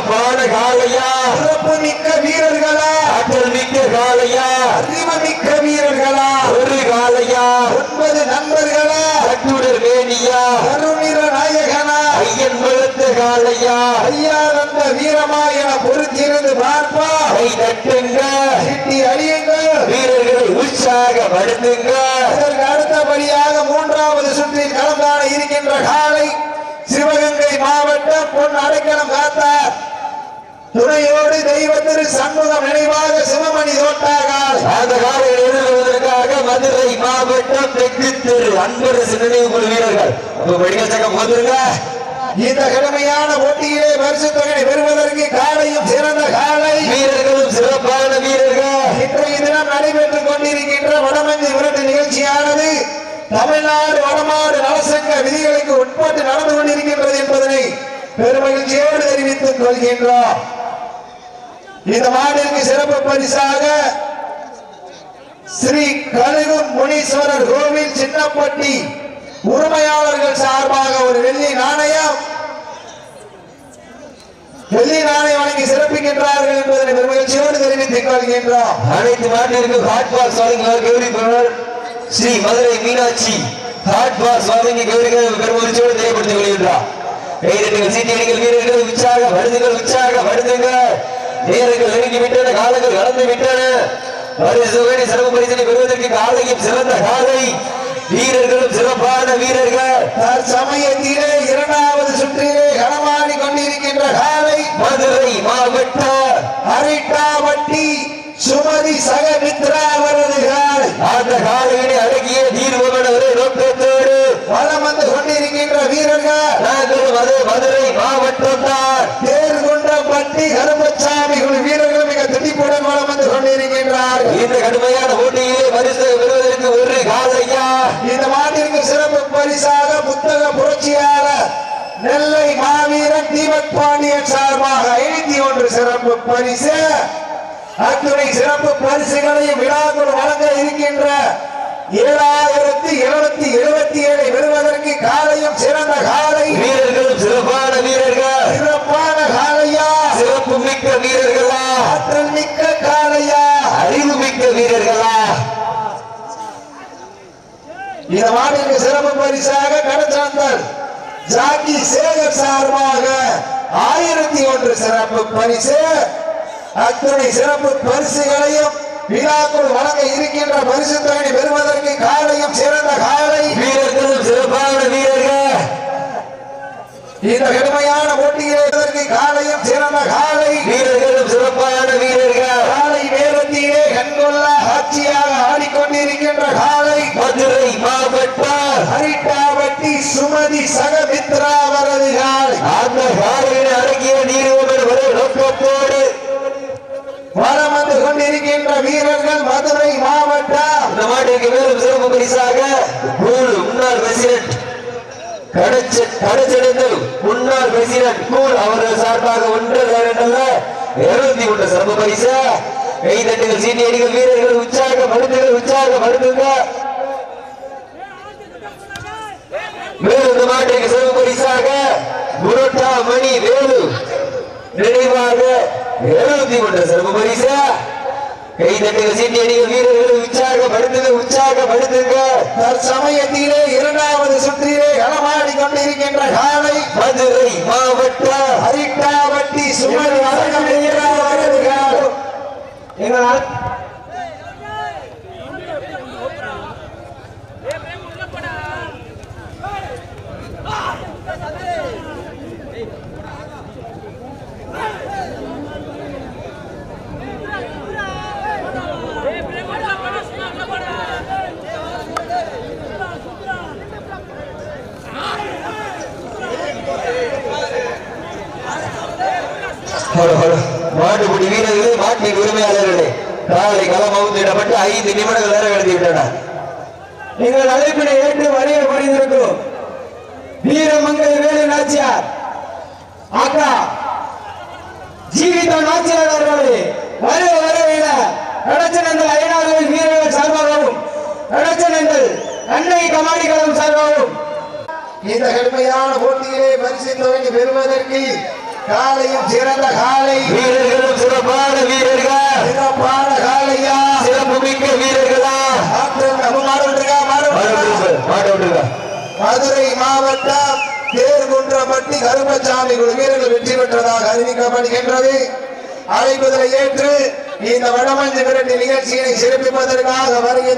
சிறப்பான காளையா, சிறப்பு மிக்க வீரர்களா, ஆற்றல் மிக்க காளையா, அறிவு மிக்க வீரர்களா, ஒரு காளையா, 9 நண்பர்களா, கட்டுடர் வேணியா, கருநிற நாயகனா, ஐயன் வளர்த்த காளையா, ஐயா வந்த வீரமா என பொறுத்திருந்து பார்ப்பா. கை தட்டுங்க, சிட்டி அழியுங்க, வீரர்களை உற்சாகப்படுத்துங்க. இதற்கு அடுத்தபடியாக 3வது சுற்றில் களம் காண இருக்கின்ற காலை சிவகங்கை மாவட்டம் பொன் அடைக்கலம் காத்தார் துணையோடு தெய்வ திரு சண்முகம் நினைவாக சிவமணி தோட்டாகால் அந்த காலையில் எதிர்கொள்வதற்காக மதுரை மாவட்டம் தெற்கு திரு அன்பரசு நினைவு குழு வீரர்கள் படிக்க சக்கம் போதுருங்க. இந்த கடுமையான போட்டியிலே பரிசு தொகை பெறுவதற்கு காலையும் சிறந்த காலை, வீரர்களும் சிறப்பான வீரர்கள். இன்றைய தினம் நடைபெற்றுக் கொண்டிருக்கின்ற வடமஞ்சி விரட்டு நிகழ்ச்சியானது தமிழ்நாடு வடமாடு நலசங்க விதிகளுக்கு உட்பட்டு நடந்து கொண்டிருக்கின்றது என்பதனை பெருமகிழ்ச்சியோடு தெரிவித்துக் கொள்கின்றோம். இந்த மாடிற்கு சிறப்பு பரிசாக ஸ்ரீ கழுகும் முனீஸ்வரர் கோவில் சின்னப்பட்டி உரிமையாளர்கள் சார்பாக ஒரு வெள்ளி நாணயம் வழங்கி சிறப்பிக்கின்றார்கள் என்பதனை பெருமகிழ்ச்சியோடு தெரிவித்துக் கொள்கின்றோம். அனைத்து மாட்டிற்கும் ஹாட் பாக்ஸ் வழங்குவார் கௌரி ஸ்ரீ மதுரை மீனாட்சி ஹாட் பாக்ஸ் வழங்கி கௌரிகள் பெருமகிழ்ச்சியோடு தெரியப்படுத்திக் கொள்கின்றார். கைதட்டுகள், சீட்டியடிகள், வீரர்கள் உற்சாகப்படுத்துங்க. நேரங்கள் நெருங்கி விட்டன, காலங்கள் கடந்து விட்டன. சிறப்பு பரிசனை பெறுவதற்கு காலையும் சிறந்த காலை, வீரர்களும் சிறப்பான வீரர்கள். சமயத்திலே 2வது சுற்றிலே களமாடி கொண்டிருக்கின்ற காலை மதுரை மாவட்ட அரிட்டாவட்டி சுமதி சகமித்ரா அவர்கள். அந்த காலையினை அடங்கிய தீர்வுகள் ஒரே நோக்கத்தோடு வளம் வந்து கொண்டிருக்கின்ற வீரர்கள் நாங்களும் அதே மதுரை மாவட்டம் தான். தேர்கொண்டப்பட்டி கருப்பசாமி குழு வீரர்கள் மிக துடிப்புடன் வளம் வந்து கொண்டிருக்கின்றார்கள். இந்த கடுமையான போட்டியிலே பரிசு பெறுவதற்கு ஒரு காலையா. இந்த மாட்டிற்கு சிறப்பு பரிசாக புத்தக புரட்சியாளர் நெல்லை மாவீரன் தீபக் பாண்டியன் சார்பாக 51 சிறப்பு பரிசு. அத்துணை சிறப்பு பரிசுகளையும் விழாக்குள் வழங்க இருக்கின்ற 7777 பெறுவதற்கு காலையும் சிறந்த காலை, வீரர்களும் சிறப்பான வீரர்கள். சிறப்பான காலையா, சிறப்பு மிக்க வீரர்களா, ஆற்றல் மிக்க காலையா, அறிவு மிக்க வீரர்களா. இந்த மாநில சிறப்பு பரிசாக கடச்சாந்தல் ஜாக்கி சேகர் சார்பாக 1001 சிறப்பு பரிசு. அத்துணை சிறப்பு பரிசுகளையும் விழாக்குள் வழங்க இருக்கின்ற பரிசு தொகை பெறுவதற்கு காலையும் சிறந்த காலை, வீரர்களும் சிறப்பான வீரர்கள். இந்த கடுமையான போட்டியிலே காலையும் சிறந்த காலை, வீரர்களும் சிறப்பான வீரர்கள். காலை நேரத்திலே கண்கொள்ள ஆட்சியாக ஆடிக்கொண்டிருக்கின்ற காலை மதுரை மாவட்டம் அரிட்டாவட்டி சுமதி சகமித்ரா அவரது காலை. அந்த காலையில் அடங்கிய நீர்வர்கள் ஒரே நோக்கத்தோடு வளம் வந்து கொண்டிருக்கின்ற வீரர்கள் மதுரை மாவட்டம். இந்த மாட்டிற்கு மேலும் சிறப்பு பரிசாக முன்னாள் பிரசிடென்ட் கடச்செடுத்தல் முன்னாள் பிரசிடென்ட் கூல் அவர்கள் சார்பாக 1 சிறப்பு பரிசு. கைதட்டுகள், சீனியர்கள், வீரர்கள் உற்சாகப்படுத்துங்க. மேலும் இந்த மாட்டிற்கு சிறப்பு பரிசாக புரோட்டா மணி வேலு நினைவாக 71 சிறப்பு பரிசு. கைதட்டுகள், சீனியர்கள், வீரர்கள் உற்சாகப்படுத்துங்க. தற்சமயத்திலே 2வது சுற்றிலே களமாடி கொண்டிருக்கின்ற காலை மதுரை மாவட்ட அரிட்டாவட்டி சுமதி சகமித்ரா அவரது காலை. மாட்டுப்பிடி வீரர்களே, மாட்டின் உரிமையாளர்களே, காலை களம் அவுத்திடப்பட்டு 5 நிமிடங்கள் நேரம் கடத்தி விட்டன. நீங்கள் அழைப்பினை ஏற்று வரைய புரிந்திருக்கிறோம். வீரமங்கை வேலு நாச்சியார் அக்கா ஜீவித நாச்சியார் அவர்களே வரவேல நடச்சனங்கள் ஐநாடுகள் வீரர்கள் சார்பாகவும் நடச்சனங்கள் அன்னை கமாடி களம் சார்பாகவும் இந்த கடுமையான போட்டியிலே பரிசு தொகை பெறுவதற்கு காலையும் சிறந்த காலை, வீரர்களும் சிறப்பான வீரர்கள், சிறப்பான காலையா, சிறப்பு மிக்க வீரர்களா. மதுரை மாவட்டம் தேர்குன்றப்பட்டி கருப்பசாமி குழு வீரர்கள் வெற்றி பெற்றதாக அறிவிக்கப்படுகின்றது. அழைப்புதலை ஏற்று இந்த வடமஞ்சு விரட்டி நிகழ்ச்சியினை சிறப்பிப்பதற்காக வருகின்ற